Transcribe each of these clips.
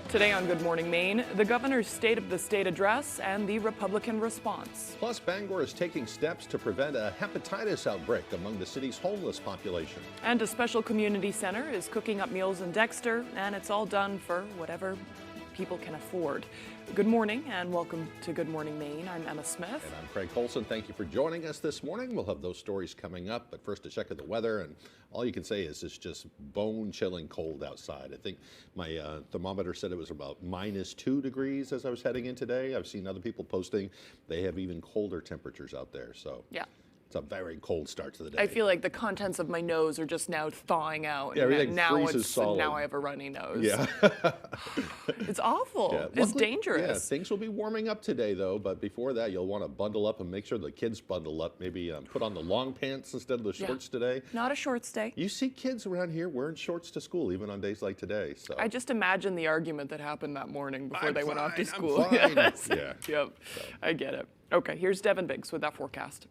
Today on Good Morning Maine, the governor's State of the State address and the Republican response. Plus, Bangor is taking steps to prevent a hepatitis outbreak among the city's homeless population. And a special community center is cooking up meals in Dexter, and it's all done for whatever people can afford. Good morning and welcome to Good Morning Maine. I'm Emma Smith. And I'm Craig Colson. Thank you for joining us this morning. We'll have those stories coming up, but first a check of the weather, and all you can say is it's just bone-chilling cold outside. I think my thermometer said it was about -2 degrees as I was heading in today. I've seen other people posting they have even colder temperatures out there, so yeah. It's a very cold start to the day. I feel like the contents of my nose are just now thawing out. Yeah, everything freezes solid. Now I have a runny nose. Yeah. It's awful. Yeah. It's dangerous. Yeah, things will be warming up today, though, but before that, you'll want to bundle up and make sure the kids bundle up. Maybe put on the long pants instead of the shorts today. Not a shorts day. You see kids around here wearing shorts to school, even on days like today. So I just imagine the argument that happened that morning before they went off to school. I'm fine. Yes. Yeah. Yep. So. I get it. Okay, here's Devin Biggs with that forecast.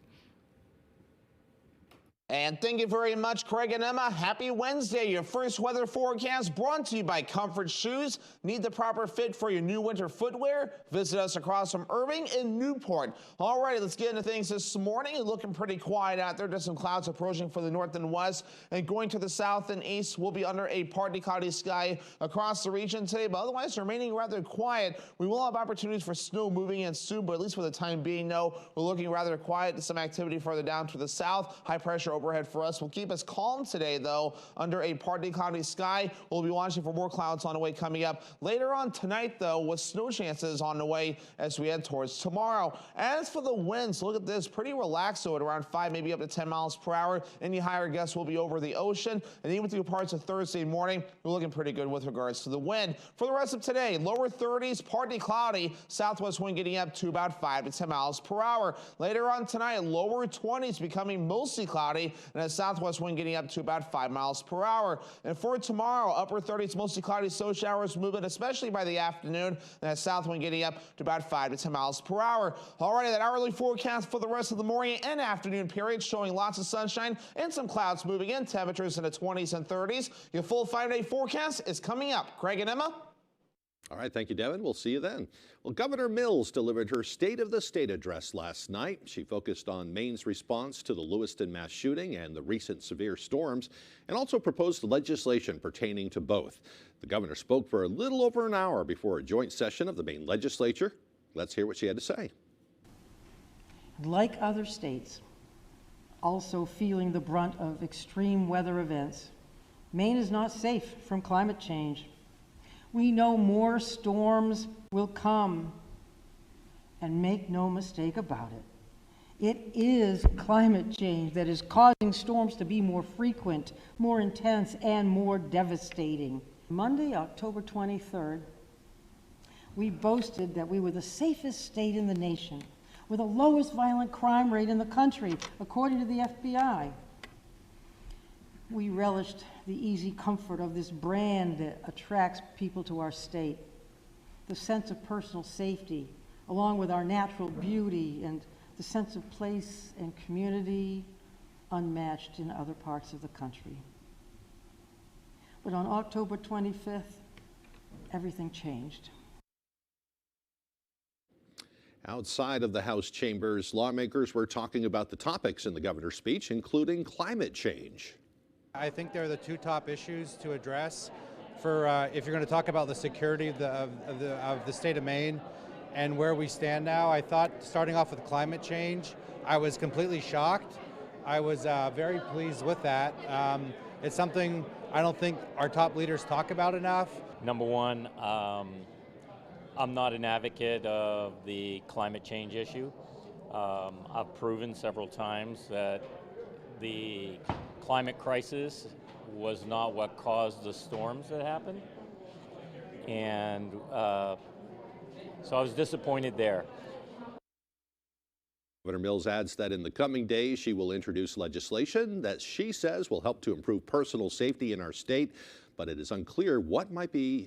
And thank you very much, Craig and Emma. Happy Wednesday. Your first weather forecast brought to you by Comfort Shoes. Need the proper fit for your new winter footwear? Visit us across from Irving in Newport. All right, let's get into things this morning. Looking pretty quiet out there. Just some clouds approaching for the north and west. And going to the south and east, we'll be under a partly cloudy sky across the region today. But otherwise, remaining rather quiet. We will have opportunities for snow moving in soon, but at least for the time being, no. We're looking rather quiet. Some activity further down to the south. High pressure overhead for us will keep us calm today, though, under a partly cloudy sky. We'll be watching for more clouds on the way coming up later on tonight, though, with snow chances on the way as we head towards tomorrow. As for the winds, look at this, pretty relaxed, so at around 5, maybe up to 10 miles per hour. Any higher gusts will be over the ocean, and even through parts of Thursday morning, we're looking pretty good with regards to the wind. For the rest of today, lower 30s, partly cloudy, southwest wind getting up to about 5 to 10 miles per hour. Later on tonight, lower 20s becoming mostly cloudy, and a southwest wind getting up to about 5 miles per hour. And for tomorrow, upper 30s, mostly cloudy, so showers moving, especially by the afternoon, and a south wind getting up to about 5 to 10 miles per hour. Alrighty, that hourly forecast for the rest of the morning and afternoon period showing lots of sunshine and some clouds moving in, temperatures in the 20s and 30s. Your full 5-day forecast is coming up. Craig and Emma? All right, thank you, Devin. We'll see you then. Well, Governor Mills delivered her State of the State address last night. She focused on Maine's response to the Lewiston mass shooting and the recent severe storms, and also proposed legislation pertaining to both. The governor spoke for a little over an hour before a joint session of the Maine legislature. Let's hear what she had to say. Like other states, also feeling the brunt of extreme weather events, Maine is not safe from climate change. We know more storms will come, and make no mistake about it. It is climate change that is causing storms to be more frequent, more intense, and more devastating. Monday, October 23rd, we boasted that we were the safest state in the nation, with the lowest violent crime rate in the country, according to the FBI. We relished the easy comfort of this brand that attracts people to our state. The sense of personal safety, along with our natural beauty and the sense of place and community unmatched in other parts of the country. But on October 25th, everything changed. Outside of the House chambers, lawmakers were talking about the topics in the governor's speech, including climate change. I think they're the two top issues to address for if you're going to talk about the security of the state of Maine and where we stand now. I thought, starting off with climate change, I was completely shocked. I was very pleased with that. It's something I don't think our top leaders talk about enough. Number one, I'm not an advocate of the climate change issue. I've proven several times that the climate crisis was not what caused the storms that happened. And so I was disappointed there. Governor Mills adds that in the coming days, she will introduce legislation that she says will help to improve personal safety in our state, but it is unclear what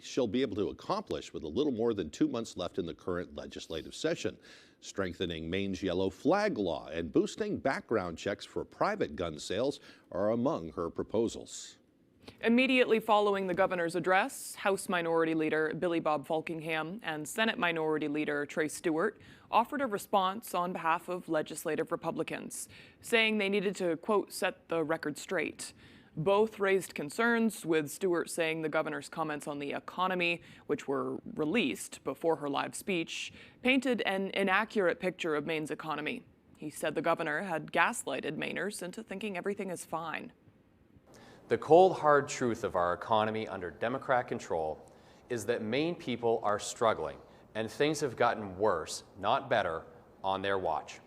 she'll be able to accomplish with a little more than 2 months left in the current legislative session. Strengthening Maine's yellow flag law and boosting background checks for private gun sales are among her proposals. Immediately following the governor's address, House Minority Leader Billy Bob Falkingham and Senate Minority Leader Trey Stewart offered a response on behalf of legislative Republicans, saying they needed to, quote, set the record straight. Both raised concerns, with Stewart saying the governor's comments on the economy, which were released before her live speech, painted an inaccurate picture of Maine's economy. He said the governor had gaslighted Mainers into thinking everything is fine. The cold, hard truth of our economy under Democrat control is that Maine people are struggling, and things have gotten worse, not better, on their watch.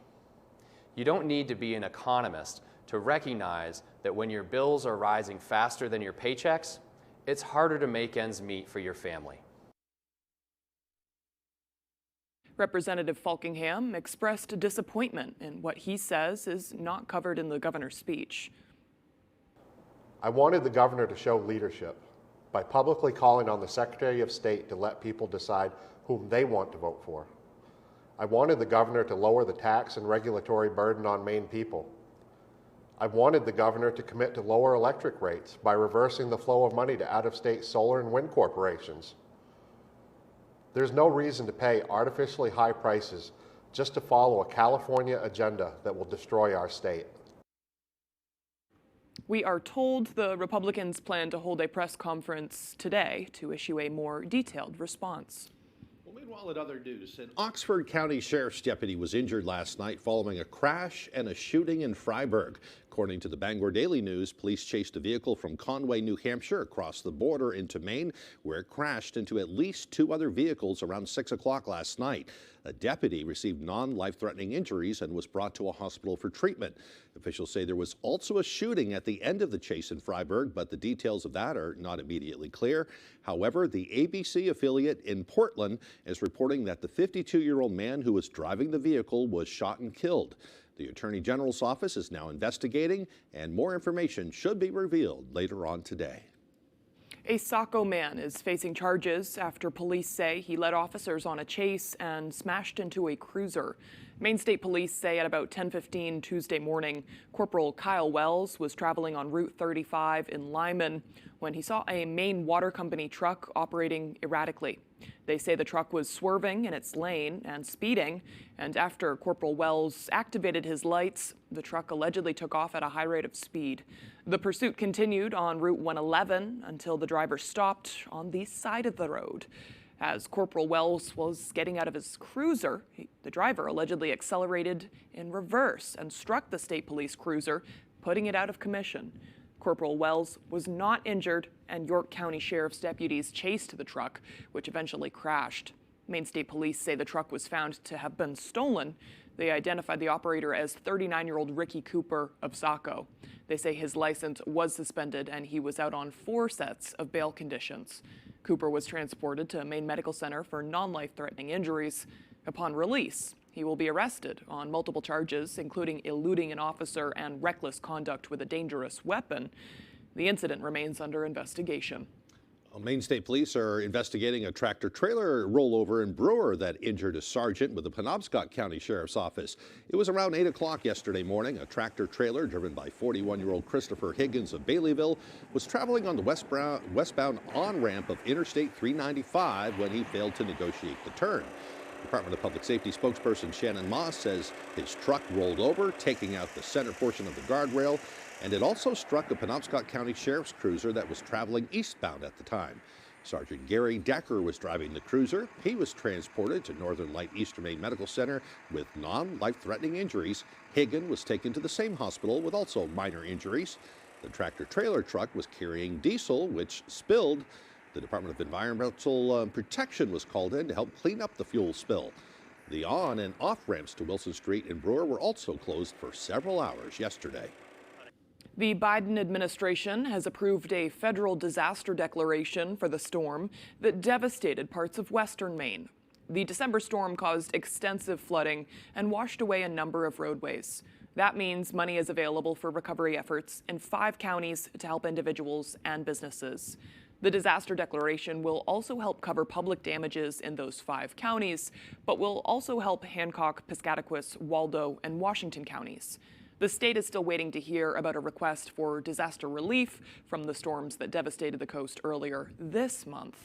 You don't need to be an economist to recognize that when your bills are rising faster than your paychecks, it's harder to make ends meet for your family. Representative Falkingham expressed disappointment in what he says is not covered in the governor's speech. I wanted the governor to show leadership by publicly calling on the Secretary of State to let people decide whom they want to vote for. I wanted the governor to lower the tax and regulatory burden on Maine people. I wanted the governor to commit to lower electric rates by reversing the flow of money to out-of-state solar and wind corporations. There's no reason to pay artificially high prices just to follow a California agenda that will destroy our state. We are told the Republicans plan to hold a press conference today to issue a more detailed response. Well, meanwhile, at other news, an Oxford County Sheriff's deputy was injured last night following a crash and a shooting in Freiburg. According to the Bangor Daily News, police chased a vehicle from Conway, New Hampshire across the border into Maine, where it crashed into at least 2 other vehicles around 6 o'clock last night. A deputy received non-life-threatening injuries and was brought to a hospital for treatment. Officials say there was also a shooting at the end of the chase in Freiburg, but the details of that are not immediately clear. However, the ABC affiliate in Portland is reporting that the 52-year-old man who was driving the vehicle was shot and killed. The Attorney General's office is now investigating, and more information should be revealed later on today. A Saco man is facing charges after police say he led officers on a chase and smashed into a cruiser. Maine State Police say at about 10:15 Tuesday morning, Corporal Kyle Wells was traveling on Route 35 in Lyman when he saw a Maine Water Company truck operating erratically. They say the truck was swerving in its lane and speeding, and after Corporal Wells activated his lights, the truck allegedly took off at a high rate of speed. The pursuit continued on Route 111 until the driver stopped on the side of the road. As Corporal Wells was getting out of his cruiser, the driver allegedly accelerated in reverse and struck the state police cruiser, putting it out of commission. Corporal Wells was not injured, and York County Sheriff's deputies chased the truck, which eventually crashed. Maine State Police say the truck was found to have been stolen. They identified the operator as 39-year-old Ricky Cooper of Saco. They say his license was suspended and he was out on 4 sets of bail conditions. Cooper was transported to Maine Medical Center for non-life-threatening injuries. Upon release, he will be arrested on multiple charges, including eluding an officer and reckless conduct with a dangerous weapon. The incident remains under investigation. Maine State Police are investigating a tractor-trailer rollover in Brewer that injured a sergeant with the Penobscot County Sheriff's Office. It was around 8 o'clock yesterday morning. A tractor-trailer driven by 41-year-old Christopher Higgins of Baileyville was traveling on the westbound on-ramp of Interstate 395 when he failed to negotiate the turn. Department of Public Safety spokesperson Shannon Moss says his truck rolled over, taking out the center portion of the guardrail, and it also struck a Penobscot County Sheriff's cruiser that was traveling eastbound at the time. Sergeant Gary Decker was driving the cruiser. He was transported to Northern Light Eastern Maine Medical Center with non-life-threatening injuries. Higgin was taken to the same hospital with also minor injuries. The tractor-trailer truck was carrying diesel, which spilled. The Department of Environmental Protection was called in to help clean up the fuel spill. The on and off ramps to Wilson Street in Brewer were also closed for several hours yesterday. The Biden administration has approved a federal disaster declaration for the storm that devastated parts of western Maine. The December storm caused extensive flooding and washed away a number of roadways. That means money is available for recovery efforts in 5 counties to help individuals and businesses. The disaster declaration will also help cover public damages in those 5 counties, but will also help Hancock, Piscataquis, Waldo, and Washington counties. The state is still waiting to hear about a request for disaster relief from the storms that devastated the coast earlier this month.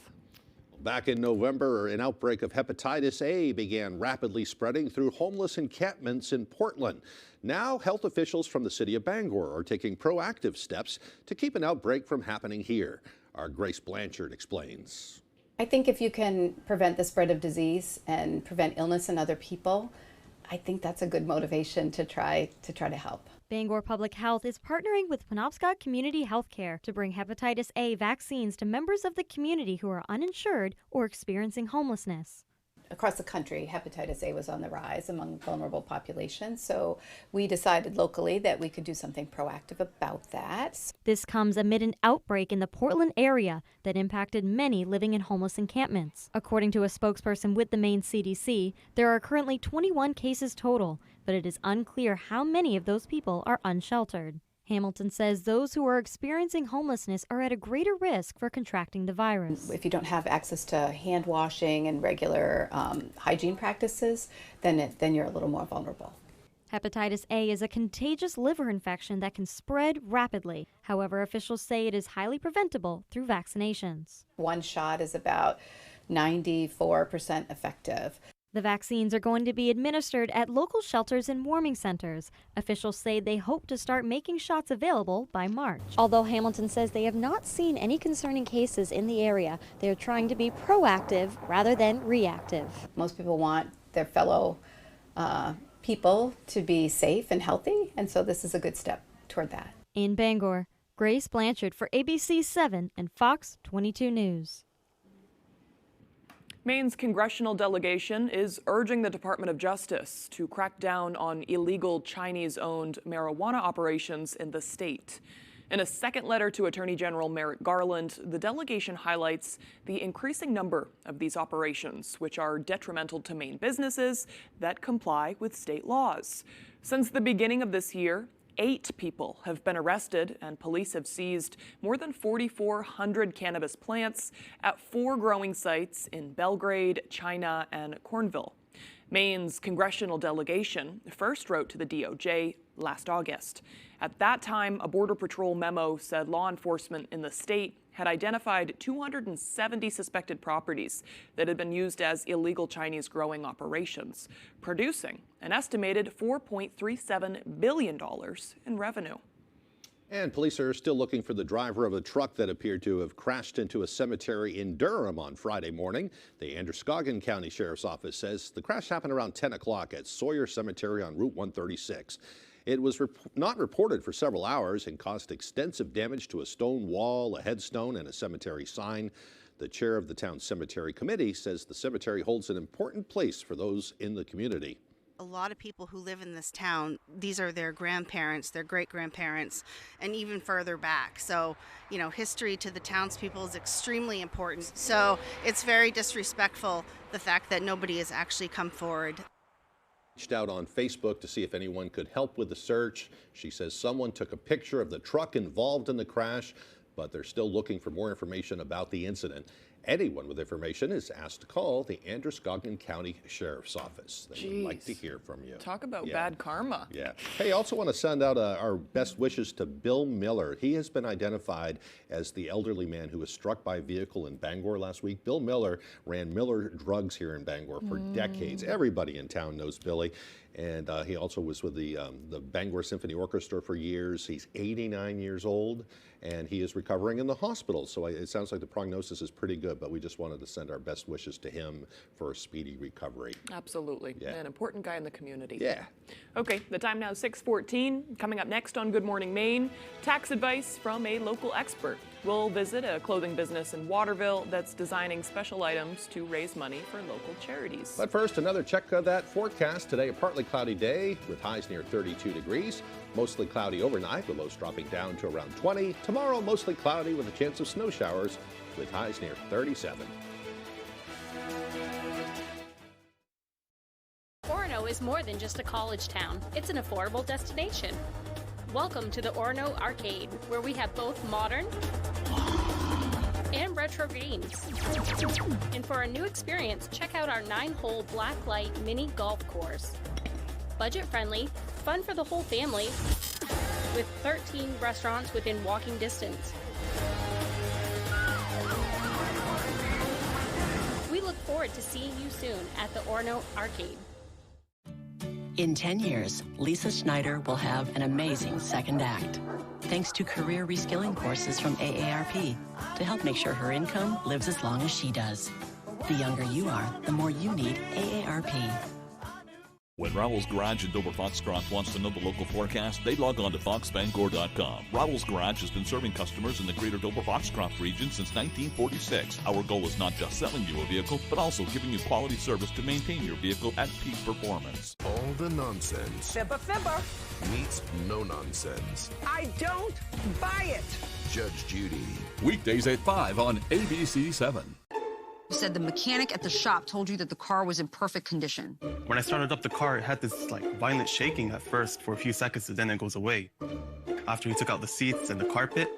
Back in November, an outbreak of hepatitis A began rapidly spreading through homeless encampments in Portland. Now, health officials from the city of Bangor are taking proactive steps to keep an outbreak from happening here. Our Grace Blanchard explains. I think if you can prevent the spread of disease and prevent illness in other people, I think that's a good motivation to try to help. Bangor Public Health is partnering with Penobscot Community Healthcare to bring hepatitis A vaccines to members of the community who are uninsured or experiencing homelessness. Across the country, hepatitis A was on the rise among vulnerable populations, so we decided locally that we could do something proactive about that. This comes amid an outbreak in the Portland area that impacted many living in homeless encampments. According to a spokesperson with the Maine CDC, there are currently 21 cases total, but it is unclear how many of those people are unsheltered. Hamilton says those who are experiencing homelessness are at a greater risk for contracting the virus. If you don't have access to hand washing and regular hygiene practices, then you're a little more vulnerable. Hepatitis A is a contagious liver infection that can spread rapidly. However, officials say it is highly preventable through vaccinations. One shot is about 94% effective. The vaccines are going to be administered at local shelters and warming centers. Officials say they hope to start making shots available by March. Although Hamilton says they have not seen any concerning cases in the area, they are trying to be proactive rather than reactive. Most people want their fellow people to be safe and healthy, and so this is a good step toward that. In Bangor, Grace Blanchard for ABC 7 and Fox 22 News. Maine's congressional delegation is urging the Department of Justice to crack down on illegal Chinese-owned marijuana operations in the state. In a second letter to Attorney General Merrick Garland, the delegation highlights the increasing number of these operations, which are detrimental to Maine businesses that comply with state laws. Since the beginning of this year, 8 people have been arrested, and police have seized more than 4,400 cannabis plants at 4 growing sites in Belgrade, China, and Cornville. Maine's congressional delegation first wrote to the DOJ last August. At that time, a Border Patrol memo said law enforcement in the state had identified 270 suspected properties that had been used as illegal Chinese growing operations, producing an estimated $4.37 billion in revenue. And police are still looking for the driver of a truck that appeared to have crashed into a cemetery in Durham on Friday morning. The Androscoggin County Sheriff's Office says the crash happened around 10 o'clock at Sawyer Cemetery on Route 136. It was not reported for several hours and caused extensive damage to a stone wall, a headstone, and a cemetery sign. The chair of the town cemetery committee says the cemetery holds an important place for those in the community. A lot of people who live in this town, these are their grandparents, their great-grandparents, and even further back. So, you know, history to the townspeople is extremely important. So it's very disrespectful, the fact that nobody has actually come forward. Reached out on Facebook to see if anyone could help with the search. She says someone took a picture of the truck involved in the crash, but they're still looking for more information about the incident. Anyone with information is asked to call the Androscoggin County Sheriff's Office. They would like to hear from you. Talk about bad karma. Yeah. Hey, I also want to send out our best wishes to Bill Miller. He has been identified as the elderly man who was struck by a vehicle in Bangor last week. Bill Miller ran Miller Drugs here in Bangor for decades. Everybody in town knows Billy. And he also was with the Bangor Symphony Orchestra for years. He's 89 years old, and he is recovering in the hospital. So it sounds like the prognosis is pretty good, but we just wanted to send our best wishes to him for a speedy recovery. Absolutely. Yeah. An important guy in the community. Yeah. Okay, the time now is 6:14. Coming up next on Good Morning Maine, tax advice from a local expert. We'll visit a clothing business in Waterville that's designing special items to raise money for local charities. But first, another check of that forecast. Today, a partly cloudy day with highs near 32 degrees. Mostly cloudy overnight with lows dropping down to around 20. Tomorrow, mostly cloudy with a chance of snow showers with highs near 37. Orono is more than just a college town. It's an affordable destination. Welcome to the Orono Arcade, where we have both modern and retro games. And for a new experience, check out our 9-hole black light mini golf course. Budget friendly, fun for the whole family, with 13 restaurants within walking distance. We look forward to seeing you soon at the Orono Arcade. In 10 years, Lisa Schneider will have an amazing second act, thanks to career reskilling courses from AARP to help make sure her income lives as long as she does. The younger you are, the more you need AARP. When Rowell's Garage in Dover Foxcroft wants to know the local forecast, they log on to foxbangor.com. Rowell's Garage has been serving customers in the greater Dover Foxcroft region since 1946. Our goal is not just selling you a vehicle, but also giving you quality service to maintain your vehicle at peak performance. All the nonsense Fibber. meets no nonsense. I don't buy it. Judge Judy. Weekdays at 5 on ABC 7. You said the mechanic at the shop told you that the car was in perfect condition. When I started up the car, it had this violent shaking at first for a few seconds, and then it goes away. After we took out the seats and the carpet,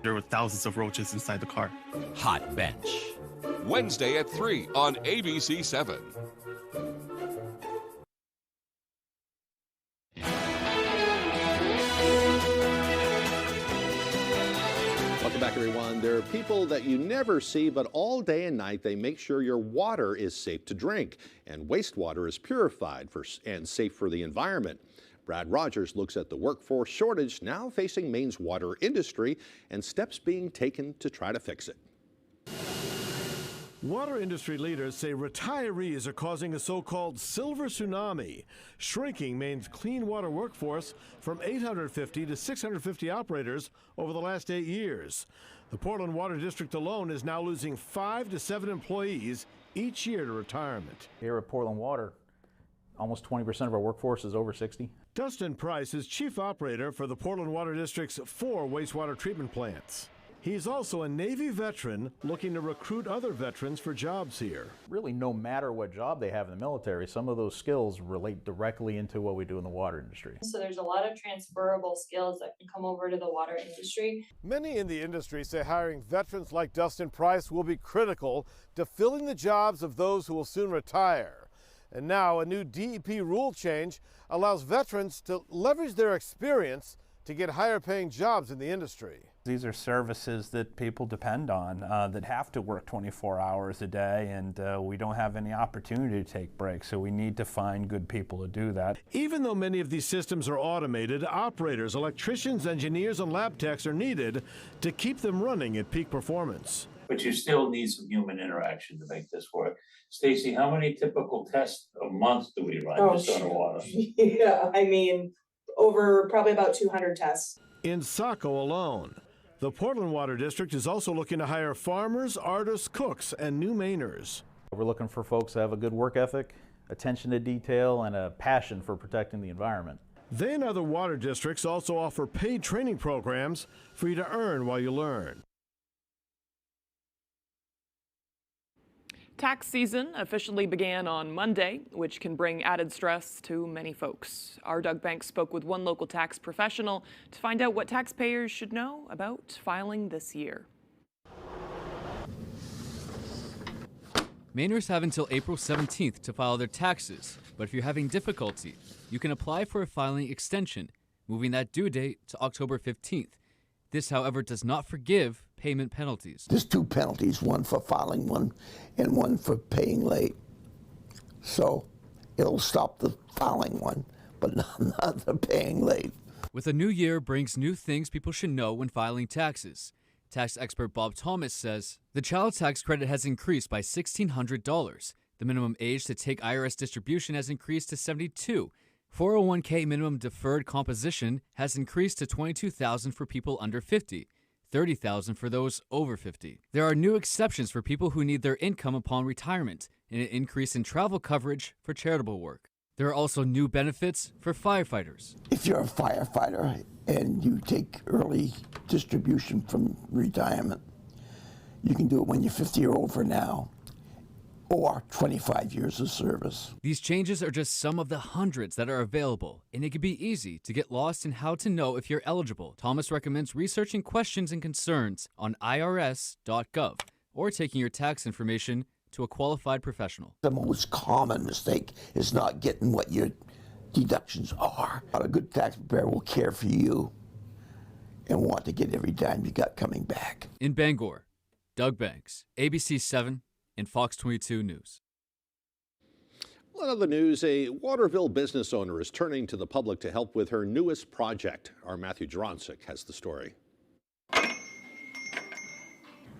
there were thousands of roaches inside the car. Hot Bench. Wednesday at 3 on ABC 7. Welcome back, everyone. There are people that you never see, but all day and night they make sure your water is safe to drink and wastewater is purified and safe for the environment. Brad Rogers looks at the workforce shortage now facing Maine's water industry and steps being taken to try to fix it. Water industry leaders say retirees are causing a so-called silver tsunami, shrinking Maine's clean water workforce from 850 to 650 operators over the last 8 years. The Portland Water District alone is now losing 5 to 7 employees each year to retirement. Here at Portland Water, almost 20% of our workforce is over 60. Dustin Price is chief operator for the Portland Water District's 4 wastewater treatment plants. He's also a Navy veteran looking to recruit other veterans for jobs here. Really, no matter what job they have in the military, some of those skills relate directly into what we do in the water industry. So there's a lot of transferable skills that can come over to the water industry. Many in the industry say hiring veterans like Dustin Price will be critical to filling the jobs of those who will soon retire. And now a new DEP rule change allows veterans to leverage their experience to get higher paying jobs in the industry. These are services that people depend on, that have to work 24 hours a day, and we don't have any opportunity to take breaks, so we need to find good people to do that. Even though many of these systems are automated, operators, electricians, engineers, and lab techs are needed to keep them running at peak performance. But you still need some human interaction to make this work. Stacy, how many typical tests a month do we run just on the water? Yeah, I mean, over probably about 200 tests. In Saco alone, the Portland Water District is also looking to hire farmers, artists, cooks, and new Mainers. We're looking for folks that have a good work ethic, attention to detail, and a passion for protecting the environment. They and other water districts also offer paid training programs for you to earn while you learn. Tax season officially began on Monday, which can bring added stress to many folks. Our Doug Banks spoke with one local tax professional to find out what taxpayers should know about filing this year. Mainers have until April 17th to file their taxes, but if you're having difficulty, you can apply for a filing extension, moving that due date to October 15th. This, however, does not forgive payment penalties. There's 2 penalties, one for filing one and one for paying late. So it'll stop the filing one, but not the paying late. With a new year brings new things people should know when filing taxes. Tax expert Bob Thomas says the child tax credit has increased by $1,600. The minimum age to take IRS distribution has increased to 72. 401k minimum deferred composition has increased to $22,000 for people under 50, $30,000 for those over 50. There are new exceptions for people who need their income upon retirement, and an increase in travel coverage for charitable work. There are also new benefits for firefighters. If you're a firefighter and you take early distribution from retirement, you can do it when you're 50 or over now, or 25 years of service. These changes are just some of the hundreds that are available, and it can be easy to get lost in how to know if you're eligible. Thomas recommends researching questions and concerns on irs.gov or taking your tax information to a qualified professional. The most common mistake is not getting what you're deductions are. A good tax preparer will care for you and want to get every dime you got coming back. In Bangor, Doug Banks, ABC 7 and Fox 22 News. One other news, a Waterville business owner is turning to the public to help with her newest project. Our Matthew Dronsick has the story.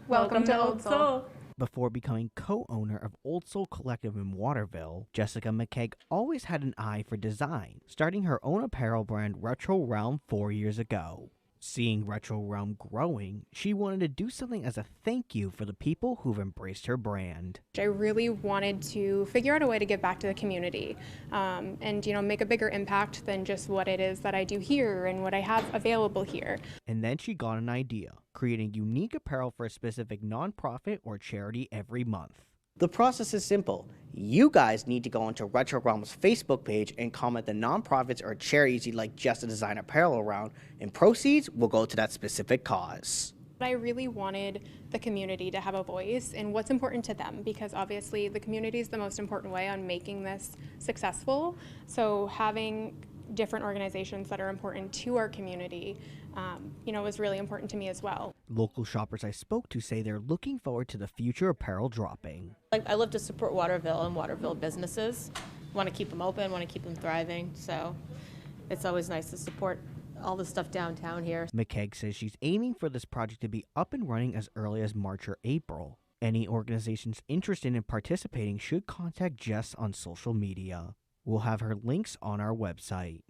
Welcome to Old Soul. Before becoming co-owner of Old Soul Collective in Waterville, Jessica McKeag always had an eye for design, starting her own apparel brand Retro Realm 4 years ago. Seeing Retro Realm growing, she wanted to do something as a thank you for the people who've embraced her brand. I really wanted to figure out a way to give back to the community and, make a bigger impact than just what it is that I do here and what I have available here. And then she got an idea, creating unique apparel for a specific nonprofit or charity every month. The process is simple. You guys need to go onto Retro Realm's Facebook page and comment the nonprofits or charities you'd like just to design apparel around, and proceeds will go to that specific cause. I really wanted the community to have a voice in what's important to them, because obviously the community is the most important way on making this successful. So having different organizations that are important to our community, was really important to me as well. Local shoppers I spoke to say they're looking forward to the future apparel dropping. I love to support Waterville and Waterville businesses. Want to keep them open, want to keep them thriving. So it's always nice to support all the stuff downtown here. McKeag says she's aiming for this project to be up and running as early as March or April. Any organizations interested in participating should contact Jess on social media. We'll have her links on our website.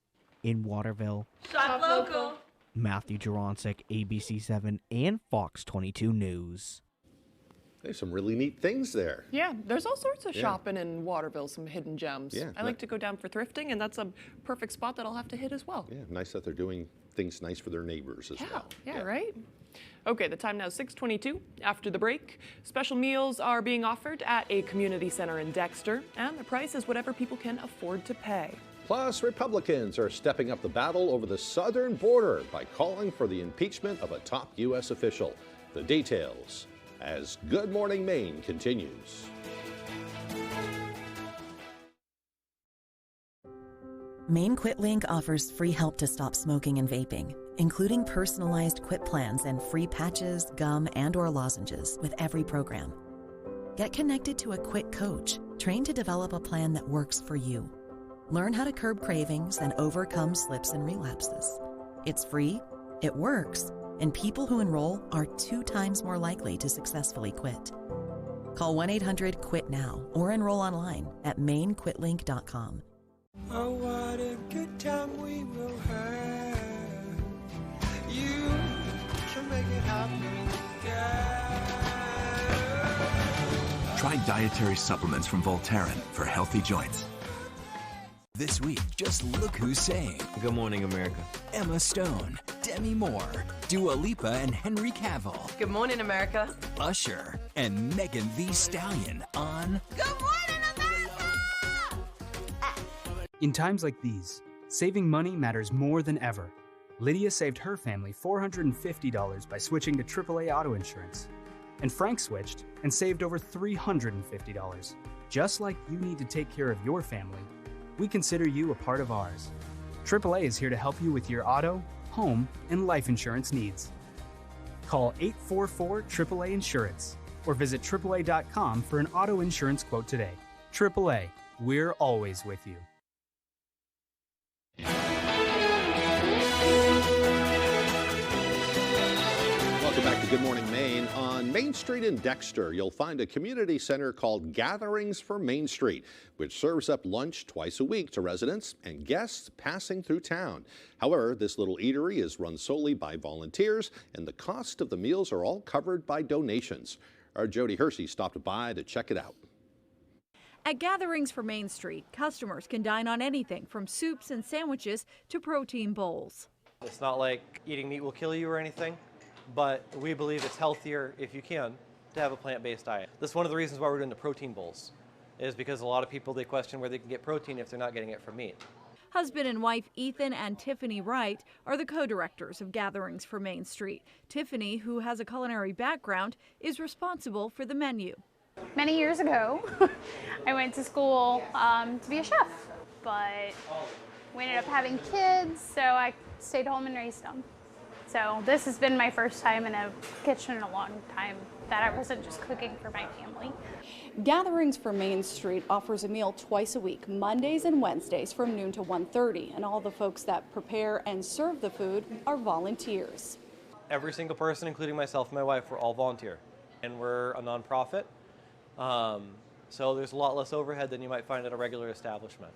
In Waterville, Shop local. Matthew Jaroncic, ABC 7 and Fox 22 News. There's some really neat things there. Yeah, there's all sorts of shopping in Waterville, some hidden gems. Yeah, I like to go down for thrifting, and that's a perfect spot that I'll have to hit as well. Yeah, nice that they're doing things nice for their neighbors as well. Yeah, right? Okay, the time now is 6:22. After the break, special meals are being offered at a community center in Dexter, and the price is whatever people can afford to pay. Plus, Republicans are stepping up the battle over the southern border by calling for the impeachment of a top U.S. official. The details as Good Morning Maine continues. Maine Quit Link offers free help to stop smoking and vaping, including personalized quit plans and free patches, gum, and/or lozenges with every program. Get connected to a quit coach, trained to develop a plan that works for you. Learn how to curb cravings and overcome slips and relapses. It's free, it works, and people who enroll are 2 times more likely to successfully quit. Call 1-800-QUIT NOW or enroll online at mainequitlink.com. Oh, what a good time we will have. You can make it happen, girl. Try dietary supplements from Voltaren for healthy joints. This week, just look who's saying. Good morning, America. Emma Stone, Demi Moore, Dua Lipa and Henry Cavill. Good morning, America. Usher and Megan Thee Stallion on Good morning, America! In times like these, saving money matters more than ever. Lydia saved her family $450 by switching to AAA auto insurance. And Frank switched and saved over $350. Just like you need to take care of your family, we consider you a part of ours. AAA is here to help you with your auto, home, and life insurance needs. Call 844-AAA Insurance or visit AAA.com for an auto insurance quote today. AAA, we're always with you. Welcome back to Good Morning Maine. On Main Street in Dexter, you'll find a community center called Gatherings for Main Street, which serves up lunch twice a week to residents and guests passing through town. However, this little eatery is run solely by volunteers, and the cost of the meals are all covered by donations. Our Jody Hersey stopped by to check it out. At Gatherings for Main Street, customers can dine on anything from soups and sandwiches to protein bowls. It's not like eating meat will kill you or anything, but we believe it's healthier, if you can, to have a plant-based diet. That's one of the reasons why we're doing the protein bowls, is because a lot of people, they question where they can get protein if they're not getting it from meat. Husband and wife Ethan and Tiffany Wright are the co-directors of Gatherings for Main Street. Tiffany, who has a culinary background, is responsible for the menu. Many years ago, I went to school to be a chef, but We ended up having kids, so I stayed home and raised them. So this has been my first time in a kitchen in a long time that I wasn't just cooking for my family. Gatherings for Main Street offers a meal twice a week, Mondays and Wednesdays from noon to 1:30, and all the folks that prepare and serve the food are volunteers. Every single person, including myself and my wife, we're all volunteer, and we're a nonprofit. So there's a lot less overhead than you might find at a regular establishment.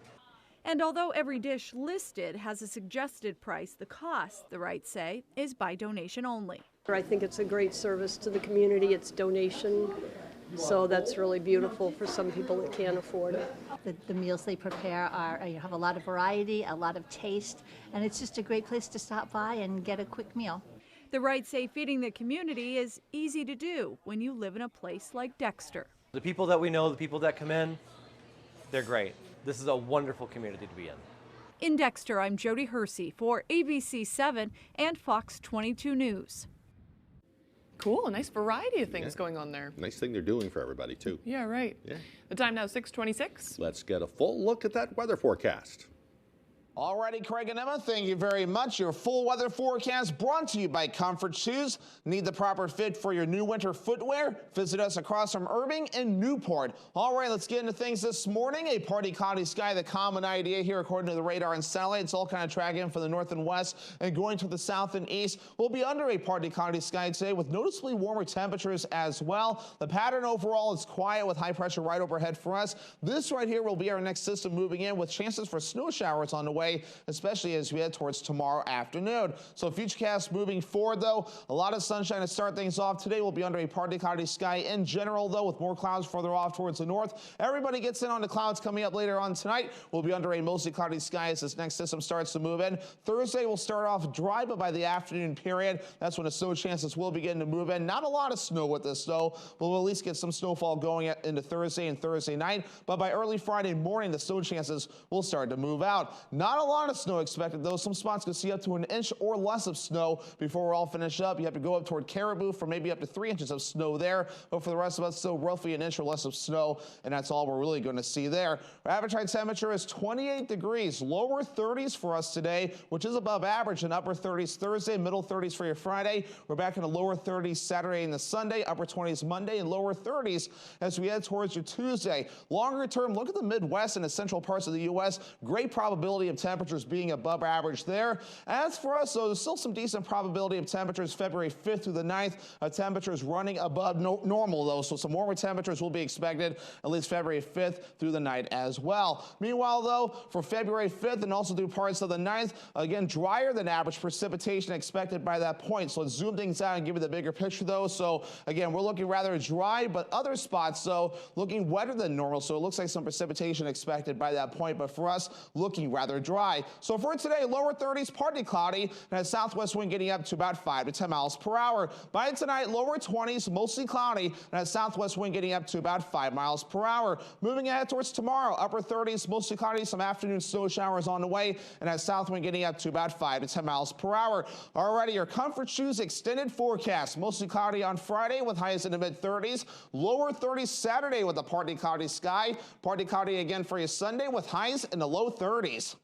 And although every dish listed has a suggested price, the cost, the Wrights say, is by donation only. I think it's a great service to the community. It's donation, so that's really beautiful for some people that can't afford it. The meals they prepare have a lot of variety, a lot of taste, and it's just a great place to stop by and get a quick meal. The Wrights say feeding the community is easy to do when you live in a place like Dexter. The people that we know, the people that come in, they're great. This is a wonderful community to be in. In Dexter, I'm Jody Hersey for ABC 7 and Fox 22 News. Cool, a nice variety of things going on there. Nice thing they're doing for everybody, too. Yeah, right. Yeah. The time now, 6:26. Let's get a full look at that weather forecast. Alrighty, Craig and Emma, thank you very much. Your full weather forecast brought to you by Comfort Shoes. Need the proper fit for your new winter footwear? Visit us across from Irving and Newport. All right, let's get into things this morning. A partly cloudy sky, the common idea here according to the radar and satellite. It's all kind of tracking from the north and west and going to the south and east. We'll be under a partly cloudy sky today with noticeably warmer temperatures as well. The pattern overall is quiet with high pressure right overhead for us. This right here will be our next system moving in with chances for snow showers on the way, especially as we head towards tomorrow afternoon. So futurecast moving forward, though, a lot of sunshine to start things off. Today we'll be under a partly cloudy sky in general, though, with more clouds further off towards the north. Everybody gets in on the clouds coming up later on tonight. We'll be under a mostly cloudy sky as this next system starts to move in. Thursday will start off dry, but by the afternoon period, that's when the snow chances will begin to move in. Not a lot of snow with this, though. We'll at least get some snowfall going into Thursday and Thursday night, but by early Friday morning, the snow chances will start to move out. Not a lot of snow expected, though. Some spots could see up to an inch or less of snow before we're all finished up. You have to go up toward Caribou for maybe up to 3 inches of snow there, but for the rest of us, still roughly an inch or less of snow, and that's all we're really going to see there. Our average high temperature is 28 degrees, lower 30s for us today, which is above average, and upper 30s Thursday, middle 30s for your Friday. We're back in the lower 30s Saturday and the Sunday, upper 20s Monday, and lower 30s as we head towards your Tuesday. Longer term, look at the Midwest and the central parts of the U.S. Great probability of temperatures being above average there. As for us, though, there's still some decent probability of temperatures February 5th through the 9th. Temperatures running above normal, though, so some warmer temperatures will be expected at least February 5th through the night as well. Meanwhile, though, for February 5th and also through parts of the 9th, again, drier than average precipitation expected by that point. So let's zoom things out and give you the bigger picture, though. So again, we're looking rather dry, but other spots, though, looking wetter than normal. So it looks like some precipitation expected by that point, but for us, looking rather dry. So for today, lower 30s, partly cloudy, and a southwest wind getting up to about 5 to 10 miles per hour. By tonight, lower 20s, mostly cloudy, and a southwest wind getting up to about 5 miles per hour. Moving ahead towards tomorrow, upper 30s, mostly cloudy, some afternoon snow showers on the way, and a south wind getting up to about 5 to 10 miles per hour. Alrighty, your Comfort Shoes extended forecast, mostly cloudy on Friday with highs in the mid 30s, lower 30s Saturday with a partly cloudy sky, partly cloudy again for you Sunday with highs in the low 30s.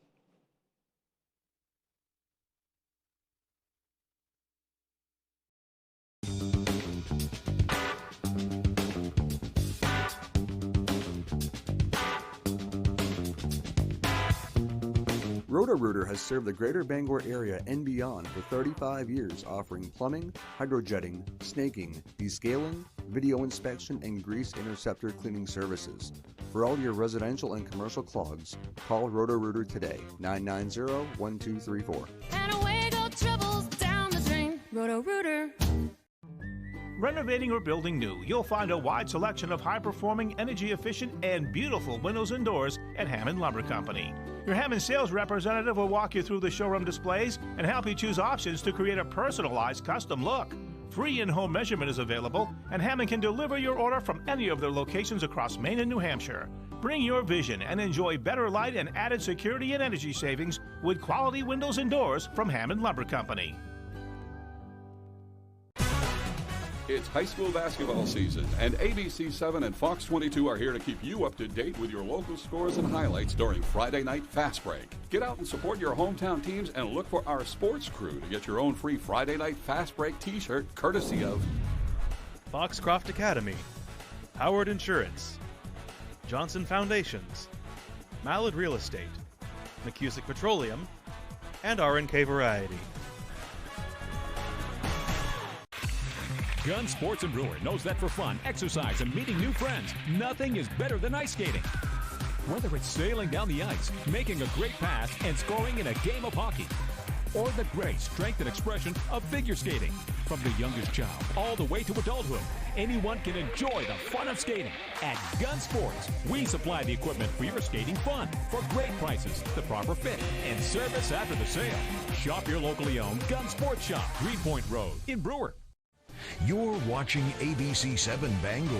Roto-Rooter has served the greater Bangor area and beyond for 35 years, offering plumbing, hydrojetting, snaking, descaling, video inspection, and grease interceptor cleaning services. For all your residential and commercial clogs, call Roto-Rooter today, 990-1234. And away go troubles down the drain. Roto-Rooter. Renovating or building new, you'll find a wide selection of high-performing, energy-efficient, and beautiful windows and doors at Hammond Lumber Company. Your Hammond sales representative will walk you through the showroom displays and help you choose options to create a personalized custom look. Free in-home measurement is available, and Hammond can deliver your order from any of their locations across Maine and New Hampshire. Bring your vision and enjoy better light and added security and energy savings with quality windows and doors from Hammond Lumber Company. It's high school basketball season, and ABC7 and Fox 22 are here to keep you up to date with your local scores and highlights during Friday Night Fast Break. Get out and support your hometown teams and look for our sports crew to get your own free Friday Night Fast Break t-shirt courtesy of Foxcroft Academy, Howard Insurance, Johnson Foundations, Mallard Real Estate, McCusick Petroleum, and RNK Variety. Gun Sports and Brewer knows that for fun, exercise, and meeting new friends, nothing is better than ice skating. Whether it's sailing down the ice, making a great pass, and scoring in a game of hockey, or the grace, strength, and expression of figure skating. From the youngest child all the way to adulthood, anyone can enjoy the fun of skating. At Gun Sports, we supply the equipment for your skating fun for great prices, the proper fit, and service after the sale. Shop your locally owned Gun Sports Shop, Greenpoint Road in Brewer. You're watching ABC7 Bangor.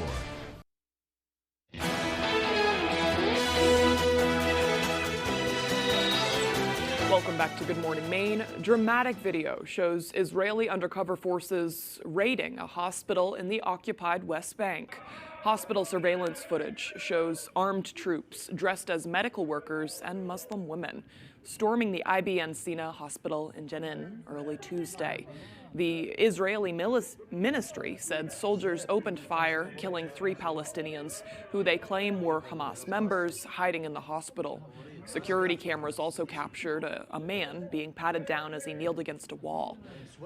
Welcome back to Good Morning Maine. Dramatic video shows Israeli undercover forces raiding a hospital in the occupied West Bank. Hospital surveillance footage shows armed troops dressed as medical workers and Muslim women storming the IBN Sina hospital in Jenin early Tuesday. The Israeli ministry said soldiers opened fire, killing 3 Palestinians who they claim were Hamas members hiding in the hospital. Security cameras also captured a man being patted down as he kneeled against a wall.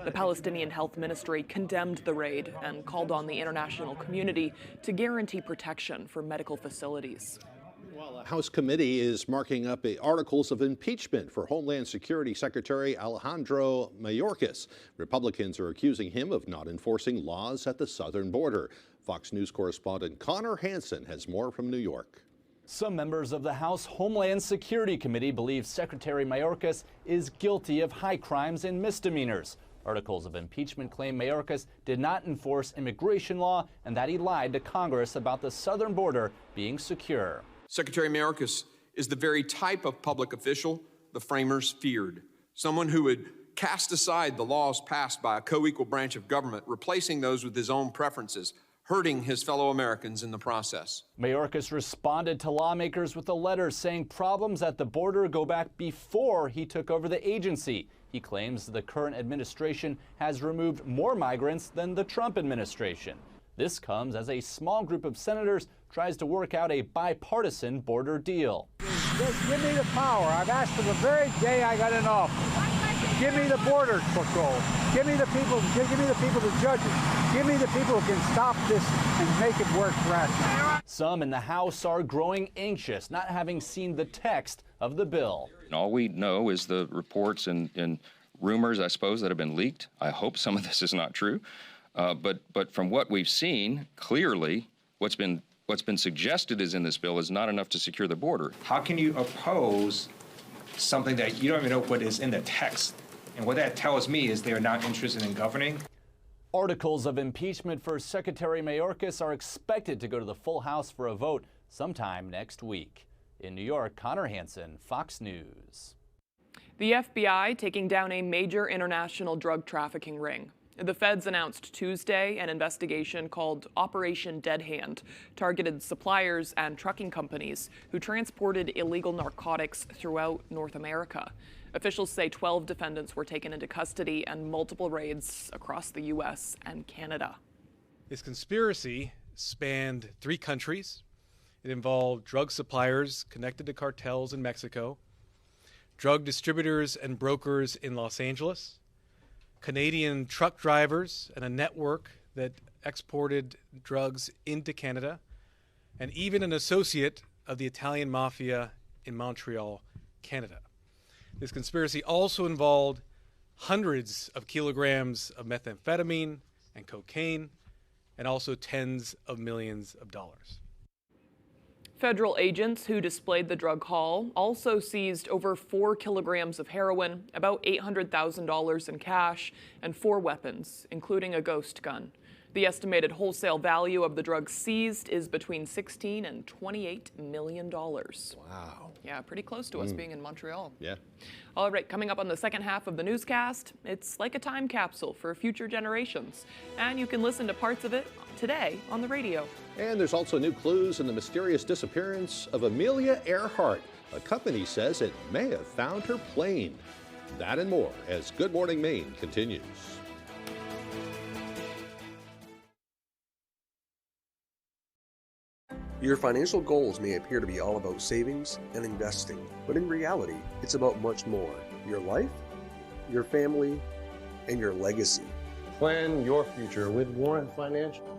The Palestinian Health Ministry condemned the raid and called on the international community to guarantee protection for medical facilities. Well, a House committee is marking up articles of impeachment for Homeland Security Secretary Alejandro Mayorkas. Republicans are accusing him of not enforcing laws at the southern border. Fox News correspondent Connor Hansen has more from New York. Some members of the House Homeland Security Committee believe Secretary Mayorkas is guilty of high crimes and misdemeanors. Articles of impeachment claim Mayorkas did not enforce immigration law and that he lied to Congress about the southern border being secure. Secretary Mayorkas is the very type of public official the framers feared. Someone who would cast aside the laws passed by a co-equal branch of government, replacing those with his own preferences, hurting his fellow Americans in the process. Mayorkas responded to lawmakers with a letter saying problems at the border go back before he took over the agency. He claims the current administration has removed more migrants than the Trump administration. This comes as a small group of senators tries to work out a bipartisan border deal. Just give me the power. I've asked for the very day I got in office. Give me the border patrol. Give me the people. Give me the people, the judges. Give me the people who can stop this and make it work rationally. Some in the House are growing anxious, not having seen the text of the bill. All we know is the reports and rumors, I suppose, that have been leaked. I hope some of this is not true. But from what we've seen, clearly, what's been suggested is in this bill is not enough to secure the border. How can you oppose something that you don't even know what is in the text? And what that tells me is they are not interested in governing. Articles of impeachment for Secretary Mayorkas are expected to go to the full House for a vote sometime next week. In New York, Connor Hansen, Fox News. The FBI taking down a major international drug trafficking ring. The feds announced Tuesday an investigation called Operation Dead Hand targeted suppliers and trucking companies who transported illegal narcotics throughout North America. Officials say 12 defendants were taken into custody and multiple raids across the U.S. and Canada. This conspiracy spanned 3 countries. It involved drug suppliers connected to cartels in Mexico, drug distributors and brokers in Los Angeles, Canadian truck drivers and a network that exported drugs into Canada, and even an associate of the Italian mafia in Montreal, Canada. This conspiracy also involved hundreds of kilograms of methamphetamine and cocaine, and also tens of millions of dollars. Federal agents who displayed the drug haul also seized over 4 kilograms of heroin, about $800,000 in cash, and 4 weapons, including a ghost gun. The estimated wholesale value of the drugs seized is between $16 and $28 million. Wow. Yeah, pretty close to us being in Montreal. Yeah. All right, coming up on the second half of the newscast, it's like a time capsule for future generations. And you can listen to parts of it today on the radio. And there's also new clues in the mysterious disappearance of Amelia Earhart. A company says it may have found her plane. That and more as Good Morning Maine continues. Your financial goals may appear to be all about savings and investing, but in reality, it's about much more. Your life, your family, and your legacy. Plan your future with Warren Financial.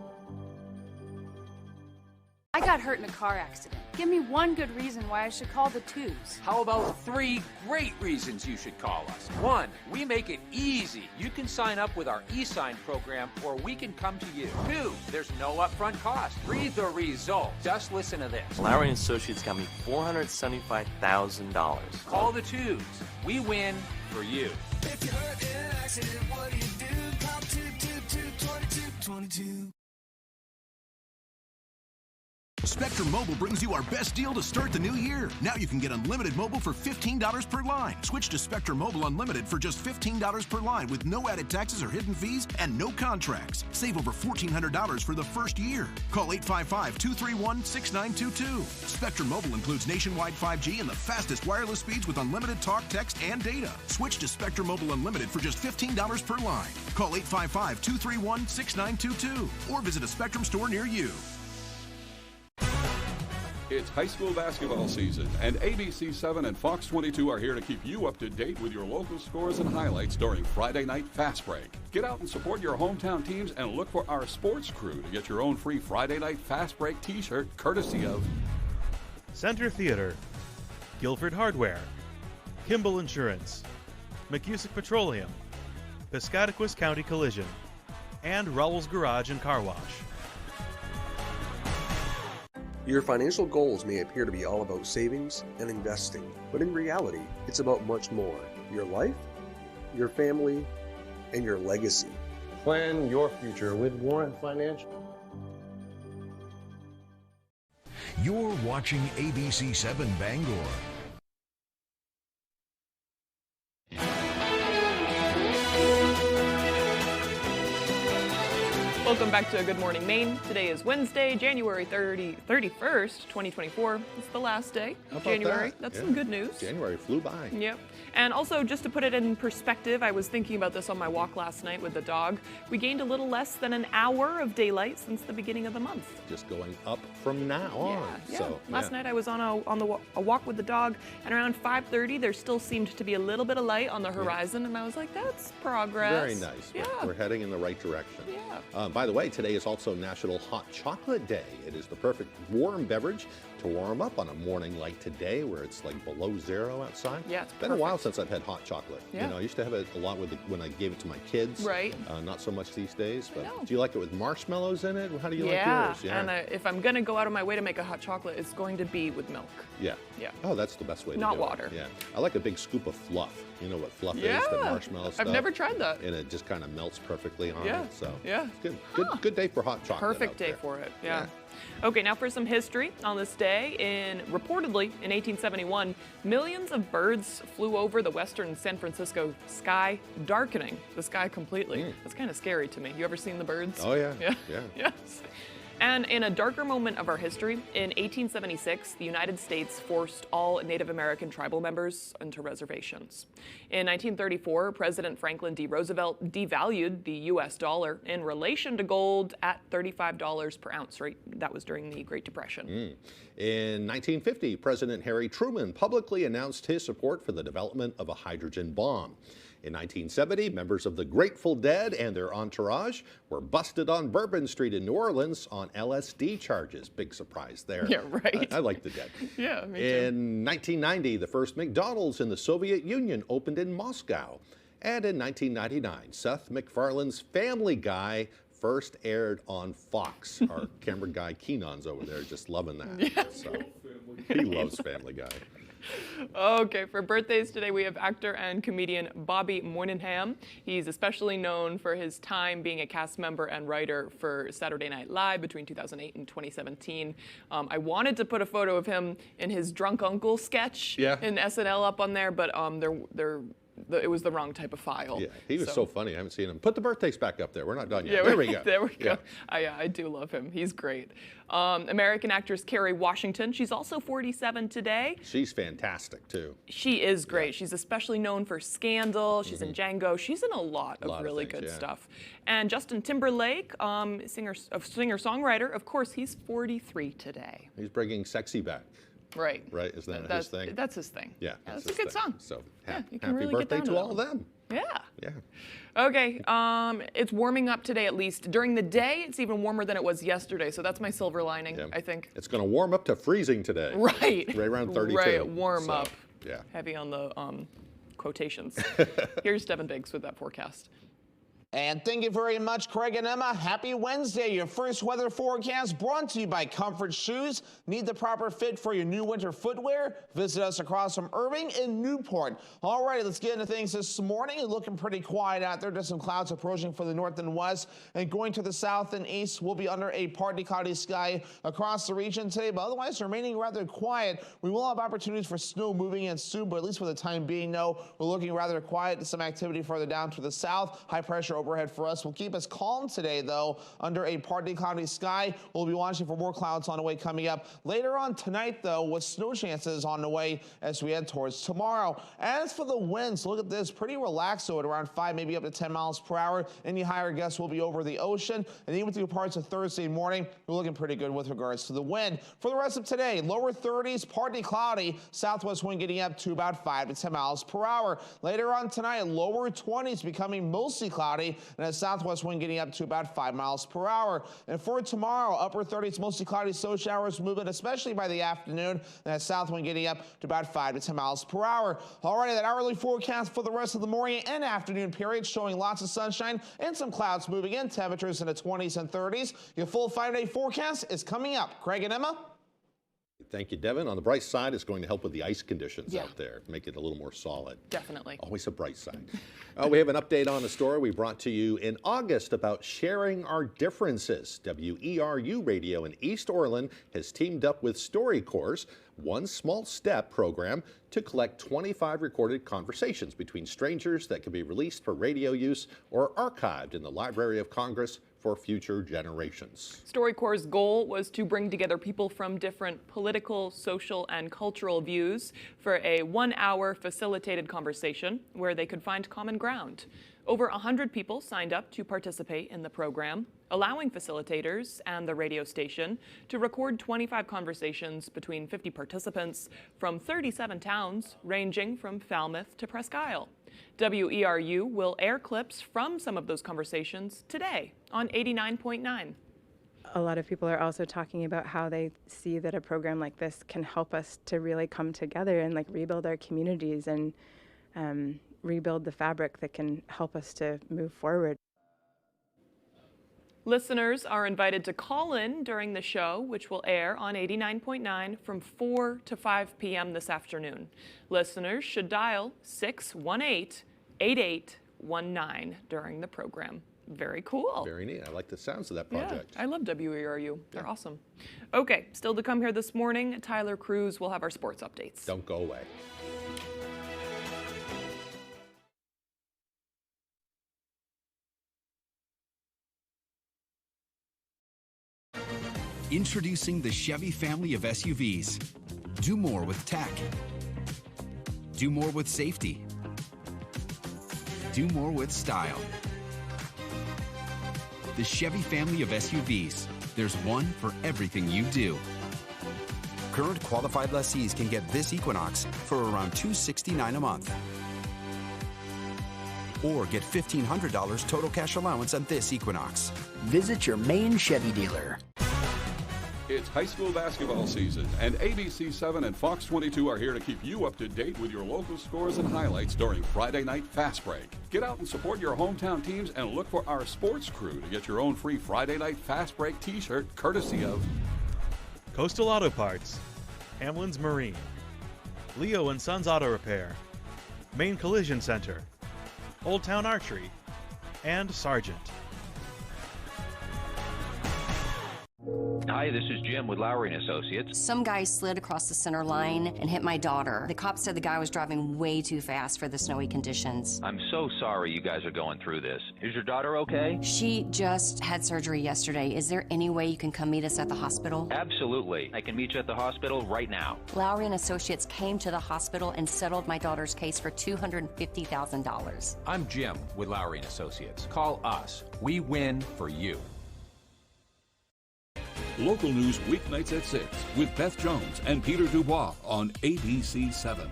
I got hurt in a car accident. Give me one good reason why I should call the twos. How about 3 great reasons you should call us? 1, we make it easy. You can sign up with our e-sign program or we can come to you. 2, there's no upfront cost. Read the results. Just listen to this. Lowry & Associates got me $475,000. Call the twos. We win for you. If you're hurt in an accident, what do you do? Call 222-2222. Spectrum Mobile brings you our best deal to start the new year. Now you can get unlimited mobile for $15 per line. Switch to Spectrum Mobile Unlimited for just $15 per line with no added taxes or hidden fees and no contracts. Save over $1,400 for the first year. Call 855-231-6922. Spectrum Mobile includes nationwide 5G and the fastest wireless speeds with unlimited talk, text, and data. Switch to Spectrum Mobile Unlimited for just $15 per line. Call 855-231-6922 or visit a Spectrum store near you. It's high school basketball season, and ABC7 and Fox 22 are here to keep you up to date with your local scores and highlights during Friday Night Fast Break. Get out and support your hometown teams and look for our sports crew to get your own free Friday Night Fast Break t-shirt courtesy of Center Theater, Guilford Hardware, Kimball Insurance, McCusick Petroleum, Piscataquis County Collision, and Rowell's Garage and Car Wash. Your financial goals may appear to be all about savings and investing, but in reality, it's about much more. Your life, your family, and your legacy. Plan your future with Warren Financial. You're watching ABC7 Bangor. Welcome back to Good Morning Maine. Today is Wednesday, January 31st, 2024. It's the last day of January. That's some good news. January flew by. Yep. And also, just to put it in perspective, I was thinking about this on my walk last night with the dog. We gained a little less than an hour of daylight since the beginning of the month. Just going up from now on. Yeah. So, last night I was on a walk with the dog, and around 5:30 there still seemed to be a little bit of light on the horizon, and I was like, that's progress. Very nice. Yeah. We're heading in the right direction. Yeah. By the way, today is also National Hot Chocolate Day. It is the perfect warm beverage to warm up on a morning like today where it's like below zero outside. Yeah, it's been a while since I've had hot chocolate. Yeah. You know, I used to have it a lot when I gave it to my kids. Right. Not so much these days. But do you like it with marshmallows in it? How do you like yours? Yeah, and if I'm going to go out of my way to make a hot chocolate, it's going to be with milk. Yeah. Yeah. Oh, that's the best way to do it. Not water. Yeah. I like a big scoop of fluff. You know what fluff Yeah. is? The marshmallow stuff. I've never tried that. And it just kind of melts perfectly on Yeah. it. So Yeah. it's good. Good day for hot chocolate. Perfect day for it. Yeah. Okay, now for some history. On this day, reportedly in 1871, millions of birds flew over the western San Francisco sky, darkening the sky completely. That's kind of scary to me. You ever seen the birds? Oh yeah. Yeah. Yeah. Yes. And in a darker moment of our history, in 1876, the United States forced all Native American tribal members into reservations. In 1934, President Franklin D. Roosevelt devalued the U.S. dollar in relation to gold at $35 per ounce rate. That was during the Great Depression. In 1950, President Harry Truman publicly announced his support for the development of a hydrogen bomb. In 1970, members of the Grateful Dead and their entourage were busted on Bourbon Street in New Orleans on LSD charges. Big surprise there. Yeah, right. I like the Dead. Yeah, me too. In 1990, the first McDonald's in the Soviet Union opened in Moscow. And in 1999, Seth MacFarlane's Family Guy first aired on Fox. Our camera guy Keenan's over there just loving that. Yeah. So he loves Family Guy. Okay, for birthdays today, we have actor and comedian Bobby Moynihan. He's especially known for his time being a cast member and writer for Saturday Night Live between 2008 and 2017. I wanted to put a photo of him in his Drunk Uncle sketch in SNL up on there, but it was the wrong type of file. Yeah, he was so funny. I haven't seen him. Put the birthdays back up there. We're not done yet. There we go. There we go. I do love him. He's great. American actress Kerry Washington. She's also 47 today. She's fantastic, too. She is great. She's especially known for Scandal. She's in Django. She's in a lot of really good stuff. And Justin Timberlake, singer-songwriter, of course, he's 43 today. He's bringing sexy back. Right. Right? Is that his thing? That's his thing. Yeah. That's a good song. So you can happy really birthday get down to all of that them. Yeah. Yeah. Okay, it's warming up today at least. During the day, it's even warmer than it was yesterday, so that's my silver lining, I think. It's going to warm up to freezing today. Right. Right around 32. Right, warm up. Yeah. Heavy on the quotations. Here's Devin Biggs with that forecast. And thank you very much, Craig and Emma. Happy Wednesday. Your first weather forecast brought to you by Comfort Shoes. Need the proper fit for your new winter footwear? Visit us across from Irving in Newport. All right, let's get into things this morning. Looking pretty quiet out there. Just some clouds approaching for the north and west. And going to the south and east, we'll be under a partly cloudy sky across the region today. But otherwise, remaining rather quiet. We will have opportunities for snow moving in soon, but at least for the time being, no. We're looking rather quiet. Some activity further down to the south. High pressure overhead for us will keep us calm today, though, under a partly cloudy sky. We'll be watching for more clouds on the way coming up later on tonight, though, with snow chances on the way as we head towards tomorrow. As for the winds, look at this, pretty relaxed, so at around 5, maybe up to 10 miles per hour. Any higher gusts will be over the ocean, and even through parts of Thursday morning, we're looking pretty good with regards to the wind. For the rest of today, lower 30s, partly cloudy, southwest wind getting up to about 5 to 10 miles per hour. Later on tonight, lower 20s becoming mostly cloudy, and a southwest wind getting up to about 5 miles per hour. And for tomorrow, upper 30s, mostly cloudy, snow showers moving, especially by the afternoon, and a south wind getting up to about 5 to 10 miles per hour. Alrighty, that hourly forecast for the rest of the morning and afternoon period showing lots of sunshine and some clouds moving in, temperatures in the 20s and 30s. Your full 5-day forecast is coming up. Craig and Emma? Thank you, Devin. On the bright side, it's going to help with the ice conditions out there, make it a little more solid. Definitely. Always a bright side. We have an update on a story we brought to you in August about sharing our differences. WERU Radio in East Orland has teamed up with StoryCorps, One Small Step program, to collect 25 recorded conversations between strangers that can be released for radio use or archived in the Library of Congress for future generations. StoryCorps' goal was to bring together people from different political, social, and cultural views for a 1-hour facilitated conversation where they could find common ground. Over 100 people signed up to participate in the program, allowing facilitators and the radio station to record 25 conversations between 50 participants from 37 towns, ranging from Falmouth to Presque Isle. WERU will air clips from some of those conversations today on 89.9. A lot of people are also talking about how they see that a program like this can help us to really come together and rebuild our communities and rebuild the fabric that can help us to move forward. Listeners are invited to call in during the show, which will air on 89.9 from 4 to 5 p.m. this afternoon. Listeners should dial 618-8819 during the program. Very cool. Very neat. I like the sounds of that project. Yeah, I love WERU. They're awesome. Okay, still to come here this morning, Tyler Cruz will have our sports updates. Don't go away. Introducing the Chevy family of SUVs. Do more with tech. Do more with safety. Do more with style. The Chevy family of SUVs. There's one for everything you do. Current qualified lessees can get this Equinox for around $269 a month. Or get $1,500 total cash allowance on this Equinox. Visit your main Chevy dealer. It's high school basketball season, and ABC7 and Fox 22 are here to keep you up to date with your local scores and highlights during Friday Night Fast Break. Get out and support your hometown teams and look for our sports crew to get your own free Friday Night Fast Break t-shirt courtesy of Coastal Auto Parts, Hamlin's Marine, Leo & Sons Auto Repair, Maine Collision Center, Old Town Archery, and Sargent. Hi, this is Jim with Lowry & Associates. Some guy slid across the center line and hit my daughter. The cops said the guy was driving way too fast for the snowy conditions. I'm so sorry you guys are going through this. Is your daughter okay? She just had surgery yesterday. Is there any way you can come meet us at the hospital? Absolutely. I can meet you at the hospital right now. Lowry & Associates came to the hospital and settled my daughter's case for $250,000. I'm Jim with Lowry & Associates. Call us. We win for you. Local news weeknights at 6 with Beth Jones and Peter Dubois on ABC 7.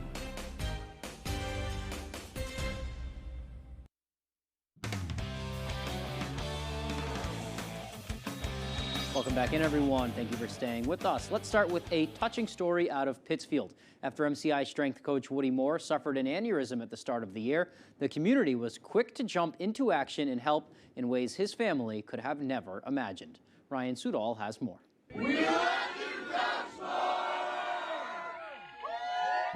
Welcome back in, everyone. Thank you for staying with us. Let's start with a touching story out of Pittsfield. After MCI strength coach Woody Moore suffered an aneurysm at the start of the year, the community was quick to jump into action and help in ways his family could have never imagined. Ryan Sudol has more.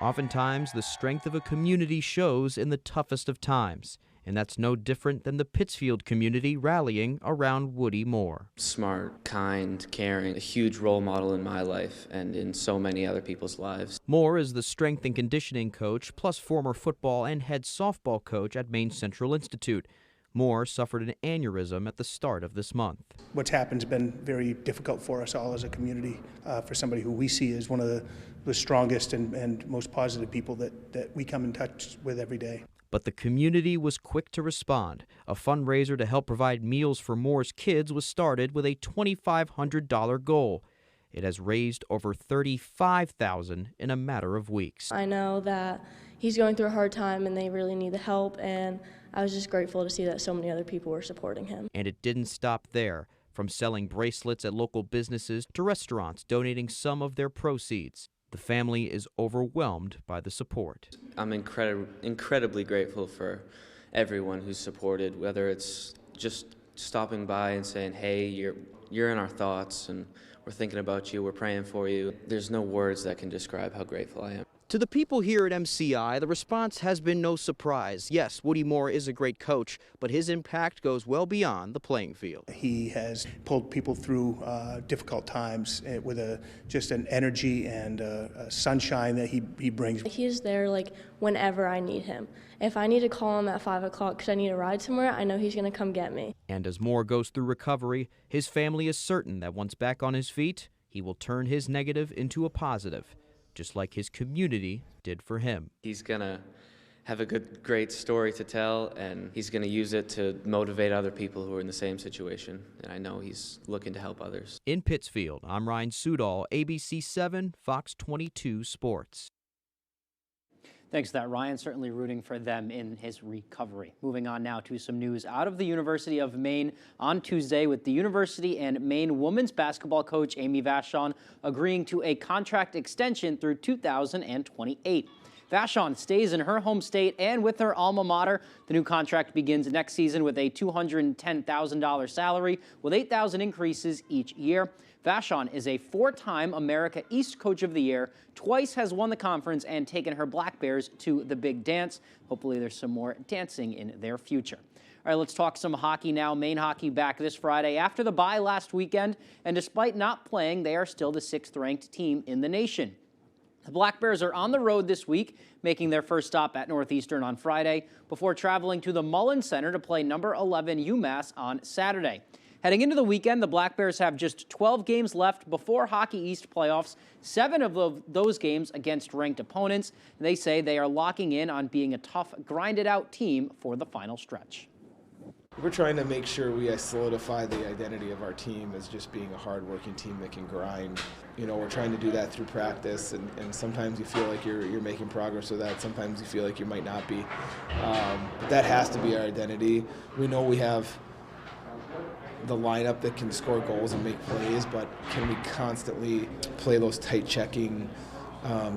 Oftentimes, the strength of a community shows in the toughest of times, and that's no different than the Pittsfield community rallying around Woody Moore. Smart, kind, caring, a huge role model in my life and in so many other people's lives. Moore is the strength and conditioning coach, plus former football and head softball coach at Maine Central Institute. Moore suffered an aneurysm at the start of this month. What's happened has been very difficult for us all as a community, for somebody who we see as one of the strongest and most positive people that we come in touch with every day. But the community was quick to respond. A fundraiser to help provide meals for Moore's kids was started with a $2,500 goal. It has raised over $35,000 in a matter of weeks. I know that he's going through a hard time and they really need the help, and I was just grateful to see that so many other people were supporting him. And it didn't stop there. From selling bracelets at local businesses to restaurants donating some of their proceeds, the family is overwhelmed by the support. I'm incredibly grateful for everyone who's supported, whether it's just stopping by and saying, hey, you're in our thoughts and we're thinking about you, we're praying for you. There's no words that can describe how grateful I am. To the people here at MCI, the response has been no surprise. Yes, Woody Moore is a great coach, but his impact goes well beyond the playing field. He has pulled people through difficult times with just an energy and a sunshine that he brings. He's there like whenever I need him. If I need to call him at 5 o'clock because I need a ride somewhere, I know he's going to come get me. And as Moore goes through recovery, his family is certain that once back on his feet, he will turn his negative into a positive, just like his community did for him. He's going to have a great story to tell, and he's going to use it to motivate other people who are in the same situation. And I know he's looking to help others. In Pittsfield, I'm Ryan Sudol, ABC 7, Fox 22 Sports. Thanks for that, Ryan. Certainly rooting for them in his recovery. Moving on now to some news out of the University of Maine on Tuesday, with the University and Maine women's basketball coach Amy Vachon agreeing to a contract extension through 2028. Vachon stays in her home state and with her alma mater. The new contract begins next season with a $210,000 salary with $8,000 increases each year. Vachon is a 4-time America East Coach of the Year, twice has won the conference and taken her Black Bears to the big dance. Hopefully there's some more dancing in their future. All right, let's talk some hockey now. Maine hockey back this Friday after the bye last weekend, and despite not playing, they are still the 6th-ranked team in the nation. The Black Bears are on the road this week, making their first stop at Northeastern on Friday before traveling to the Mullen Center to play number 11 UMass on Saturday. Heading into the weekend, the Black Bears have just 12 games left before Hockey East playoffs, 7 of those games against ranked opponents. They say they are locking in on being a tough, grinded-out team for the final stretch. We're trying to make sure we solidify the identity of our team as just being a hard-working team that can grind. You know, we're trying to do that through practice, and sometimes you feel like you're making progress with that. Sometimes you feel like you might not be. But that has to be our identity. We know we have the lineup that can score goals and make plays, but can we constantly play those tight checking,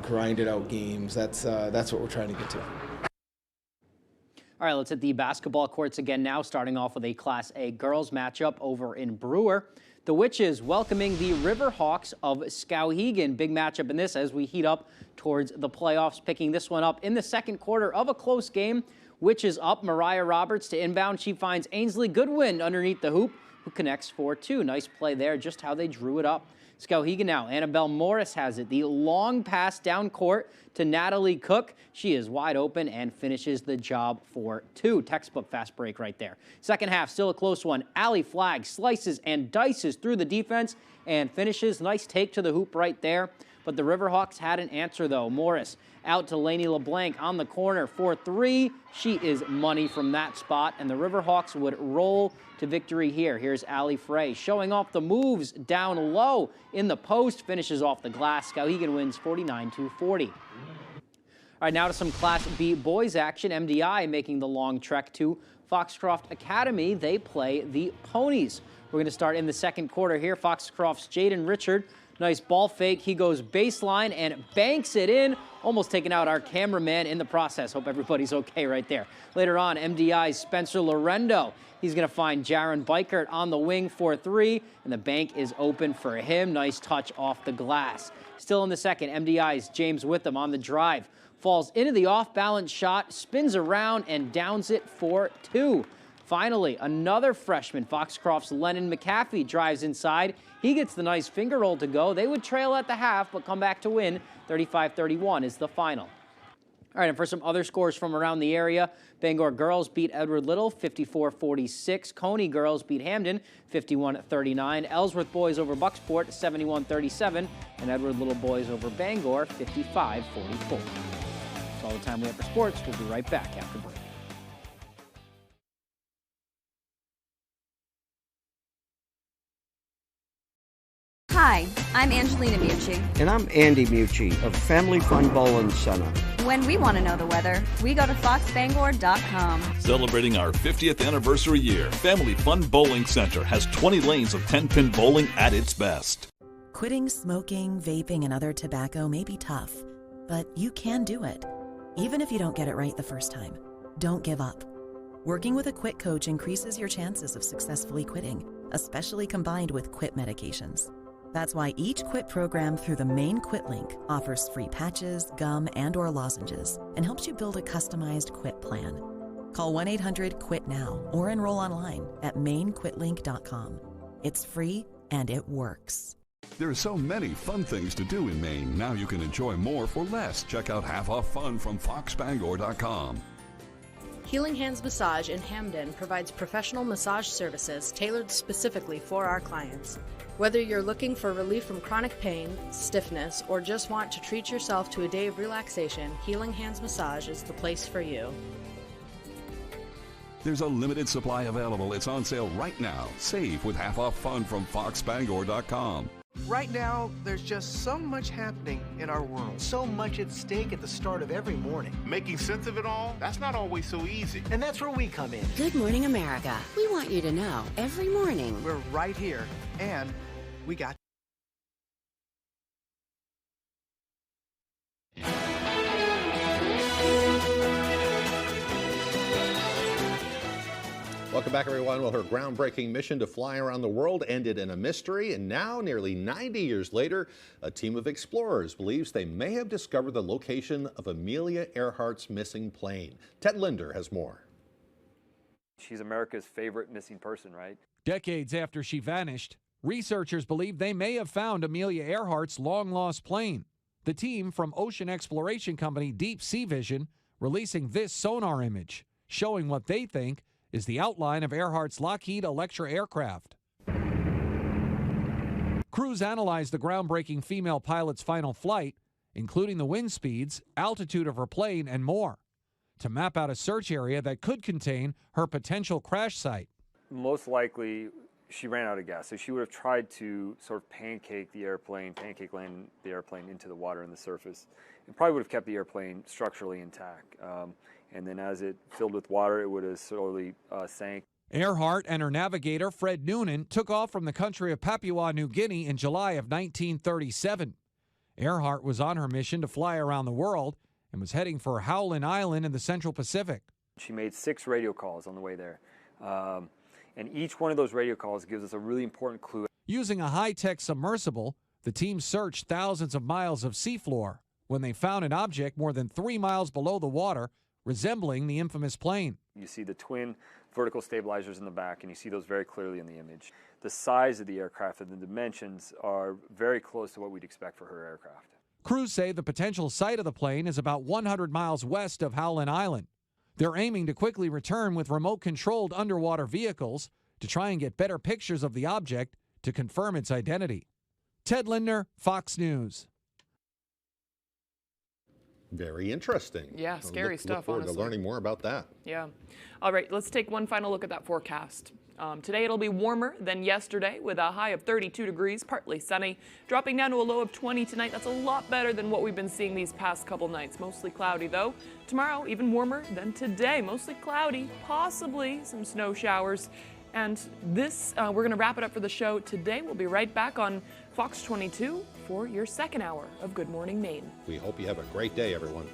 grinded out games? That's what we're trying to get to. All right, let's hit the basketball courts again now, starting off with a Class A girls matchup over in Brewer. The Witches welcoming the Riverhawks of Skowhegan. Big matchup in this as we heat up towards the playoffs. Picking this one up in the second quarter of a close game. Witches up. Mariah Roberts to inbound. She finds Ainsley Goodwin underneath the hoop, who connects for two. Nice play there, just how they drew it up. Skowhegan now. Annabelle Morris has it. The long pass down court to Natalie Cook. She is wide open and finishes the job for two. Textbook fast break right there. Second half, still a close one. Allie Flagg slices and dices through the defense and finishes. Nice take to the hoop right there. But the Riverhawks had an answer, though. Morris out to Lainey LeBlanc on the corner for three. She is money from that spot, and the Riverhawks would roll to victory here. Here's Allie Frey showing off the moves down low in the post, finishes off the glass. Skowhegan wins 49-40. All right, now to some Class B boys action. MDI making the long trek to Foxcroft Academy. They play the Ponies. We're going to start in the second quarter here. Foxcroft's Jaden Richard. Nice ball fake. He goes baseline and banks it in, almost taking out our cameraman in the process. Hope everybody's okay right there. Later on, MDI's Spencer Lorendo. He's going to find Jaron Bikert on the wing for three, and the bank is open for him. Nice touch off the glass. Still in the second, MDI's James Witham on the drive. Falls into the off-balance shot, spins around, and downs it for two. Finally, another freshman, Foxcroft's Lennon McAfee, drives inside. He gets the nice finger roll to go. They would trail at the half, but come back to win. 35-31 is the final. All right, and for some other scores from around the area, Bangor girls beat Edward Little 54-46. Coney girls beat Hamden 51-39. Ellsworth boys over Bucksport 71-37. And Edward Little boys over Bangor 55-44. That's all the time we have for sports. We'll be right back after break. Hi, I'm Angelina Mucci. And I'm Andy Mucci of Family Fun Bowling Center. When we want to know the weather, we go to foxbangor.com. Celebrating our 50th anniversary year, Family Fun Bowling Center has 20 lanes of 10-pin bowling at its best. Quitting smoking, vaping, and other tobacco may be tough, but you can do it. Even if you don't get it right the first time, don't give up. Working with a quit coach increases your chances of successfully quitting, especially combined with quit medications. That's why each quit program through the Maine Quit Link offers free patches, gum, and/or lozenges and helps you build a customized quit plan. Call 1-800-QUIT-NOW or enroll online at mainequitlink.com. It's free and it works. There are so many fun things to do in Maine. Now you can enjoy more for less. Check out Half Off Fun from foxbangor.com. Healing Hands Massage in Hamden provides professional massage services tailored specifically for our clients. Whether you're looking for relief from chronic pain, stiffness, or just want to treat yourself to a day of relaxation, Healing Hands Massage is the place for you. There's a limited supply available. It's on sale right now. Save with Half Off Fun from foxbangor.com. Right now, there's just so much happening in our world. So much at stake at the start of every morning. Making sense of it all, that's not always so easy. And that's where we come in. Good morning, America. We want you to know every morning. We're right here, and we got Welcome back, everyone. Well, her groundbreaking mission to fly around the world ended in a mystery, and now, nearly 90 years later, a team of explorers believes they may have discovered the location of Amelia Earhart's missing plane. Ted Linder has more. She's America's favorite missing person, right? Decades after she vanished, researchers believe they may have found Amelia Earhart's long-lost plane. The team from ocean exploration company Deep Sea Vision releasing this sonar image, showing what they think is the outline of Earhart's Lockheed Electra aircraft. Crews analyzed the groundbreaking female pilot's final flight, including the wind speeds, altitude of her plane, and more, to map out a search area that could contain her potential crash site. Most likely, she ran out of gas, so she would have tried to sort of pancake land the airplane into the water and the surface, and probably would have kept the airplane structurally intact. And then as it filled with water, it would have slowly sank. Earhart and her navigator, Fred Noonan, took off from the country of Papua New Guinea in July of 1937. Earhart was on her mission to fly around the world and was heading for Howland Island in the Central Pacific. She made 6 radio calls on the way there. And each one of those radio calls gives us a really important clue. Using a high-tech submersible, the team searched thousands of miles of seafloor when they found an object more than 3 miles below the water, resembling the infamous plane. You see the twin vertical stabilizers in the back, and you see those very clearly in the image. The size of the aircraft and the dimensions are very close to what we'd expect for her aircraft. Crews say the potential site of the plane is about 100 miles west of Howland Island. They're aiming to quickly return with remote-controlled underwater vehicles to try and get better pictures of the object to confirm its identity. Ted Lindner, Fox News. Very interesting. Yeah, scary stuff, Look forward honestly. to learning more about that. Yeah. All right, let's take one final look at that forecast. Today it'll be warmer than yesterday with a high of 32 degrees, partly sunny, dropping down to a low of 20 tonight. That's a lot better than what we've been seeing these past couple nights. Mostly cloudy though. Tomorrow even warmer than today. Mostly cloudy, possibly some snow showers. And this, we're going to wrap it up for the show today. We'll be right back on Fox 22 for your second hour of Good Morning Maine. We hope you have a great day, everyone.